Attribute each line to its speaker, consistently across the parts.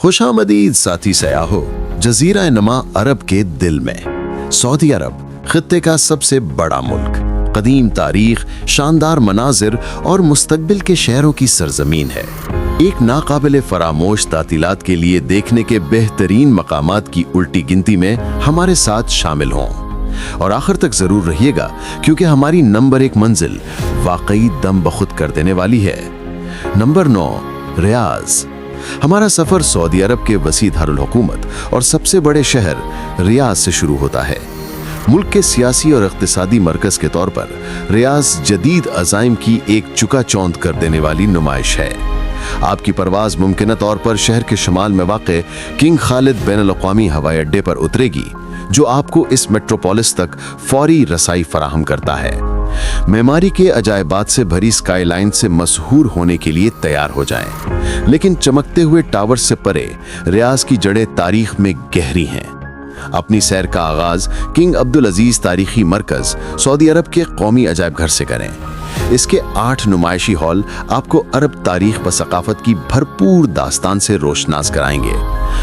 Speaker 1: खुशामदीद साथी सयाहो। जजीरा नमा अरब के दिल में सऊदी अरब खित्ते का सबसे बड़ा मुल्क, कदीम तारीख, शानदार मनाजिर और मुस्तकबिल के शहरों की सरजमीन है। एक नाकाबिले फरामोश तातीलात के लिए देखने के बेहतरीन मकामात की उल्टी गिनती में हमारे साथ शामिल हों और आखिर तक जरूर रहिएगा, क्योंकि हमारी नंबर 1 मंजिल वाकई दम बखुद कर देने वाली है। नंबर 9, रियाज। हमारा सफर सऊदी अरब के वसी दारुल हुकूमत और सबसे बड़े शहर रियाज से शुरू होता है। मुल्क के सियासी और इक्तिसादी मरकज के तौर पर रियाज जदीद अज़ाइम की एक चुका-चौंध कर देने वाली नुमाइश है। आपकी परवाज मुमकिन तौर पर शहर के शुमाल में वाक़े किंग खालिद बैनुल-अक़वामी हवाई अड्डे पर उतरेगी, जो आपको इस मेट्रोपोलिस तक फौरी रसाई फराहम करता है। मेमारी के अजायबात से भरी स्काईलाइन से मशहूर होने के लिए तैयार हो जाएं, लेकिन चमकते हुए टावर से परे रियाज की जड़ें तारीख में गहरी हैं। अपनी सैर का आगाज किंग अब्दुल अजीज तारीखी मरकज सऊदी अरब के कौमी अजायब घर से करें। इसके 8 नुमाइशी हॉल आपको अरब तारीख व सकाफत की भरपूर दास्तान से रोशनास कराएंगे।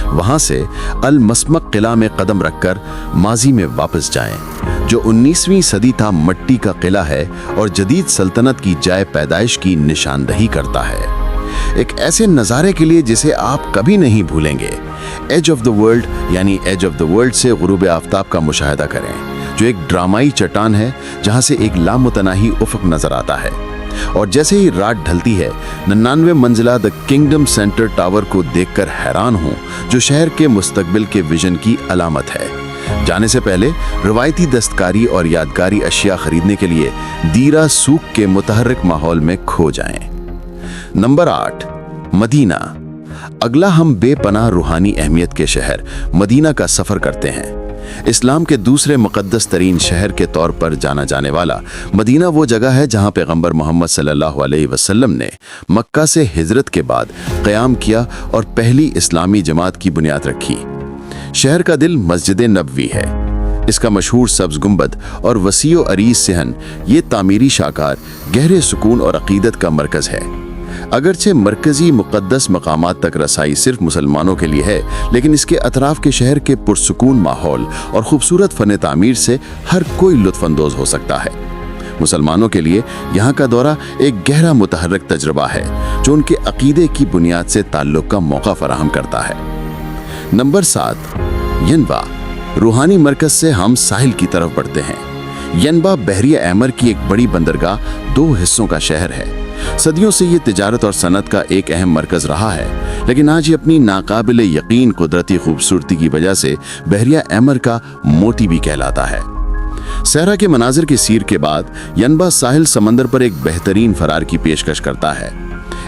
Speaker 1: वहां से अल मस्मक किला में कदम रखकर माजी में वापस जाएं, जो 19वीं सदी था मट्टी का किला है और जदीद सल्तनत की जाए पैदाइश की निशानदही करता है। एक ऐसे नज़ारे के लिए जिसे आप कभी नहीं भूलेंगे, एज ऑफ द वर्ल्ड यानी एज ऑफ द वर्ल्ड से गुरूब आफ्ताब का मुशाहिदा करें, जो एक ड्रामाई चट्टान है जहां से एक लामुतनाही उफ़क़ नजर आता है। और जैसे ही रात ढलती है, 99 मंजिला द किंगडम सेंटर टावर को देखकर हैरान हूं, जो शहर के मुस्तकबिल के विजन की अलामत है। जाने से पहले रवायती दस्तकारी और यादगारी अशिया खरीदने के लिए दीरा सूक के मुतहर्रिक माहौल में खो जाएं। Number 8, Medina. अगला हम बेपनाह रूहानी अहमियत के शहर मदीना का सफर करते हैं। इस्लाम के दूसरे मुक़द्दस तरीन शहर के तौर पर जाना जाने वाला मदीना वो जगह है जहां पैगंबर मोहम्मद सल्लल्लाहु अलैहि वसल्लम ने मक्का से हिजरत के बाद क़याम किया और पहली इस्लामी जमात की बुनियाद रखी। शहर का दिल मस्जिद नबवी है। इसका मशहूर सब्ज गुंबद और वसीओ अरीज सहन ये तामीरी शाकार गहरे सुकून और अकीदत का मरकज़ है। अगरचे मरकजी मुक़द्दस मकामात तक रसाई सिर्फ मुसलमानों के लिए है, लेकिन इसके अतराफ के शहर के पुरसुकून माहौल और खूबसूरत फ़न तामीर से हर कोई लुत्फ़अंदोज़ हो सकता है। मुसलमानों के लिए यहाँ का दौरा एक गहरा मुतहर्रिक तजुर्बा है, जो उनके अकीदे की बुनियाद से ताल्लुक़ का मौका फराहम करता है। नंबर 7, यनबा। रूहानी मरकज़ से हम साहिल की तरफ बढ़ते हैं। यनबा बहरिया एमर की एक बड़ी बंदरगाह 2 हिस्सों का शहर है। सदियों से ये तिजारत और सनत का एक अहम मरकज रहा है, लेकिन आज ये अपनी नाकाबिले यकीन कुदरती खूबसूरती की वजह से बहरिया एमर का मोती भी कहलाता है। सहरा के मनाजिर के सीर के बाद यनबा साहिल समंदर पर एक बेहतरीन फरार की पेशकश करता है।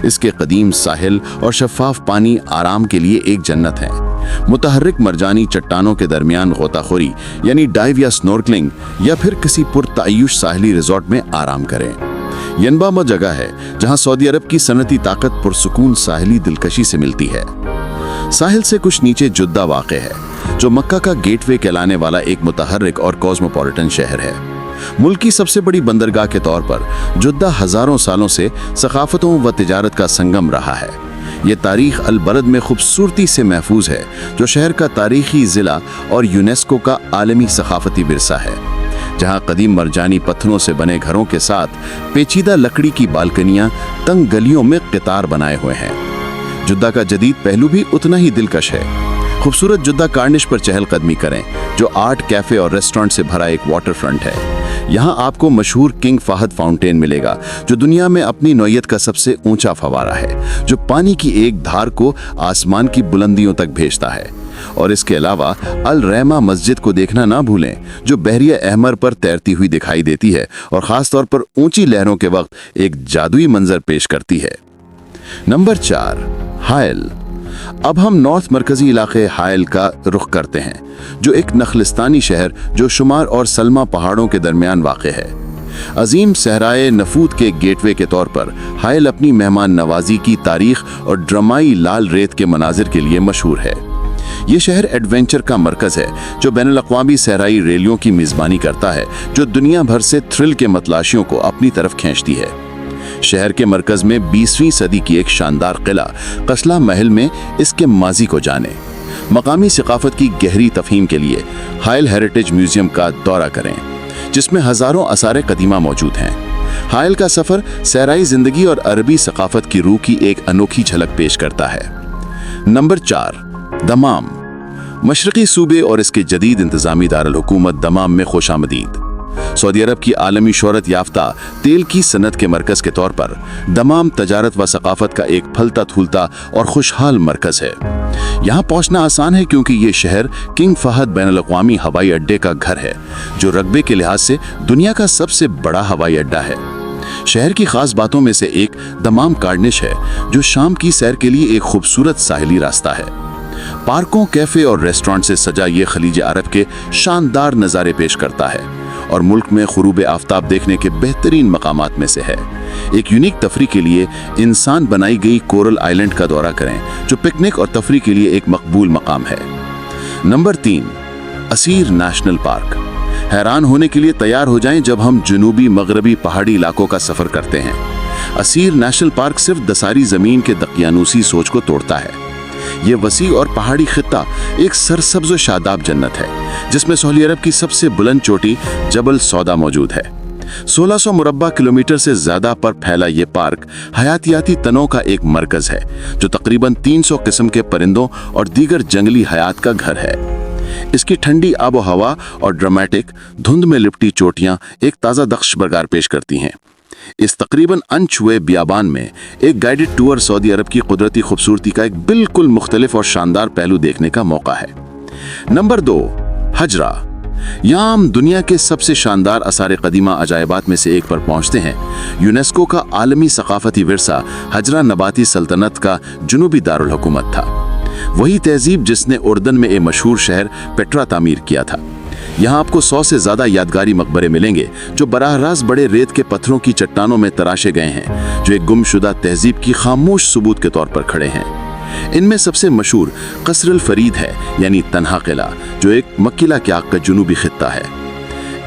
Speaker 1: इसके कदीम साहिल और शफाफ पानी आराम के लिए एक जन्नत है। मुतहर्रिक मरजानी चट्टानों के दरमियान गोताखोरी यानी डाइव या स्नॉर्कलिंग या फिर किसी पुरतायुश साहिली रिजॉर्ट में आराम करें। यनबा वो जगह है जहां सऊदी अरब की सनती ताकत पुरसुकून साहिली दिलकशी से मिलती है। साहिल से कुछ नीचे जुद्दा वाक़ है, जो मक्का का गेटवे कहलाने वाला एक मुतहर्रिक और कॉस्मोपॉलिटन शहर है। मुल्क की सबसे बड़ी बंदरगाह के तौर पर जुद्दा हजारों सालों से सकाफतों व तिजारत का संगम रहा है। ये तारीख अल बलद में खूबसूरती से महफूज है, जो शहर का तारीखी ज़िला और यूनेस्को का आलमी सकाफती विरसा है, जहां कदीम मरजानी पत्थरों से बने घरों के साथ पेचीदा लकड़ी की बालकनियां तंग गलियों में क़ितार बनाए हुए हैं। जुद्दा का जदीद पहलू भी उतना ही दिलकश है। खूबसूरत जुद्दा कार्निश पर चहलकदमी करें, जो आर्ट कैफ़े और रेस्टोरेंट से भरा एक वाटर फ्रंट है। यहाँ आपको मशहूर किंग फाहद फाउंटेन मिलेगा, जो दुनिया में अपनी नौयत का सबसे ऊंचा फवारा है, जो पानी की एक धार को आसमान की बुलंदियों तक भेजता है। और इसके अलावा अल रहमा मस्जिद को देखना ना भूलें, जो बहरिया अहमर पर तैरती हुई दिखाई देती है और ख़ास तौर पर ऊंची लहरों के वक्त एक जादुई मंजर पेश करती है। नंबर 4, हायल। अब हम नॉर्थ मरकजी इलाके हायल का रुख करते हैं, जो एक नखलिस्तानी शहर जो शुमार और सलमा पहाड़ों के दरमियान वाक़े है। अजीम सहराए नफूद के गेटवे के तौर पर हायल अपनी मेहमान नवाजी की तारीख और ड्रामाई लाल रेत के मनाजिर के लिए मशहूर है। ये शहर एडवेंचर का मरकज है, जो बैनुल-अक़वामी सहराई रैलियों की मेज़बानी करता है, जो दुनिया भर से थ्रिल के मतलाशियों को अपनी तरफ खींचती है। शहर के मरकज में 20वीं सदी की एक शानदार किला कस्ला महल में इसके माजी को जाने। मकामी सकाफत की गहरी तफहीम के लिए हायल हेरिटेज म्यूजियम का दौरा करें, जिसमें हजारों आसार कदीमा मौजूद हैं। हायल का सफर सहराई जिंदगी और अरबी सकाफत की रूह की एक अनोखी झलक पेश करता है। नंबर 4, दमाम। मशरकी सूबे और इसके जदीद इंतजामी दारुल हुकूमत दमाम में खुशामदीद। सऊदी अरब की आलमी शोहरत याफ्ता तेल की सनत के मरकज के तौर पर दमाम तजारत व सकाफत का एक फलता फूलता और खुशहाल मरकज है। यहाँ पहुँचना आसान है क्योंकि ये शहर किंग फहद बैनुल-अक़वामी हवाई अड्डे का घर है, जो रकबे के लिहाज से दुनिया का सबसे बड़ा हवाई अड्डा है। शहर की खास बातों में से एक दमाम कार्निश है, जो शाम की सैर के लिए एक खूबसूरत साहिली रास्ता है। पार्कों, कैफे और रेस्टोरेंट से सजा ये खलीज अरब के शानदार नज़ारे पेश करता है और मुल्क में ग़ुरूब आफ्ताब देखने के बेहतरीन मकामात में से है। एक यूनिक तफरी के लिए इंसान बनाई गई कोरल आइलैंड का दौरा करें, जो पिकनिक और तफरी के लिए एक मकबूल मकाम है। Number 3, Asir national park. हैरान होने के लिए तैयार हो जाएं जब हम जनूबी मगरबी पहाड़ी इलाकों का सफ़र करते हैं। असीर नेशनल पार्क सिर्फ दसारी ज़मीन के दकियानूसी सोच को तोड़ता है। ये वसी और पहाड़ी खित्ता एक सरसब्ज़ शादाब जन्नत है, जिसमें सऊदी अरब की सबसे बुलंद चोटी जबल सौदा मौजूद है। 1600 मुरब्बा किलोमीटर से ज़्यादा पर फैला ये पार्क हयातियाती तनों का एक मरकज़ है, जो तकरीबन 300 किस्म के परिंदों और दीगर जंगली हयात का घर है। इसकी ठंडी आबो हवा और ड्रामेटिक धुंध में लिपटी चोटियाँ एक ताज़ा दख्श बरगार पेश करती हैं। इस तकरीबन अनछुए बियाबान में एक गाइडेड टूर सऊदी अरब की कुदरती खूबसूरती का एक बिल्कुल मुख्तलिफ और शानदार पहलू देखने का मौका है। नंबर 2, हजरा। यहाँ हम दुनिया के सबसे शानदार आसार कदीमा अजायबात में से एक पर पहुँचते हैं। यूनेस्को का आलमी सकाफती विरसा हजरा नबाती सल्तनत का जुनूबी दारुल हुकूमत था। वही तहजीब जिसने उर्दन में एक मशहूर शहर पेट्रा तामीर किया था। यहाँ आपको 100 से ज़्यादा यादगारी मकबरे मिलेंगे, जो बराह रास्त बड़े रेत के पत्थरों की चट्टानों में तराशे गए हैं, जो एक गुमशुदा तहजीब की खामोश सबूत के तौर पर खड़े हैं। इनमें सबसे मशहूर कसरुल फरीद है, यानी तन्हा किला, जो एक मक्किला के आग का जुनूबी खित्ता है।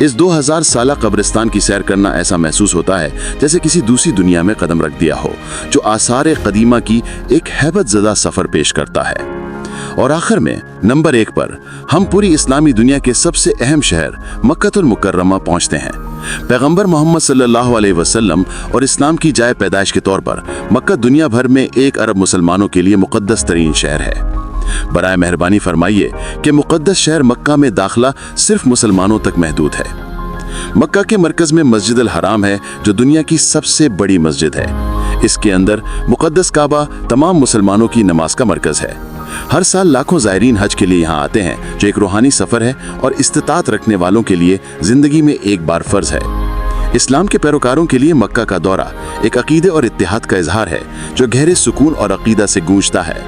Speaker 1: इस 2000 साला कब्रिस्तान की सैर करना ऐसा महसूस होता है जैसे किसी दूसरी दुनिया में कदम रख दिया हो, जो आसार कदीमा की एक हैबत ज़दा सफ़र पेश करता है। और आखिर में नंबर 1 पर हम पूरी इस्लामी दुनिया के सबसे अहम शहर मक्कतुल मुकर्रमा पहुंचते हैं। पैगंबर मोहम्मद सल्लल्लाहु अलैहि वसल्लम और इस्लाम की जाए पैदाइश के तौर पर मक्का दुनिया भर में 1 अरब मुसलमानों के लिए मुक़द्दस तरीन शहर है। बराए मेहरबानी फरमाइए कि मुक़द्दस शहर मक्का में दाखिला सिर्फ मुसलमानों तक महदूद है। मक्का के मरकज़ में मस्जिद अल हराम है, जो दुनिया की सबसे बड़ी मस्जिद है। इसके अंदर मुक़द्दस काबा तमाम मुसलमानों की नमाज का मरकज़ है। हर साल लाखों ज़ायरीन हज के लिए यहाँ आते हैं, जो एक रूहानी सफ़र है और इस्तिताअत रखने वालों के लिए ज़िंदगी में एक बार फ़र्ज़ है। इस्लाम के पैरोकारों के लिए मक्का का दौरा एक अकीदे और इत्तिहाद का इजहार है, जो गहरे सुकून और अकीदा से गूंजता है।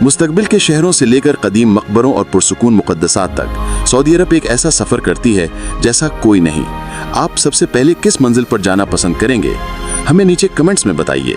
Speaker 1: मुस्तकबिल के शहरों से लेकर कदीम मकबरों और पुरसुकून मुक़द्दसात तक सऊदी अरब एक ऐसा सफ़र करती है जैसा कोई नहीं। आप सबसे पहले किस मंजिल पर जाना पसंद करेंगे? हमें नीचे कमेंट्स में बताइए।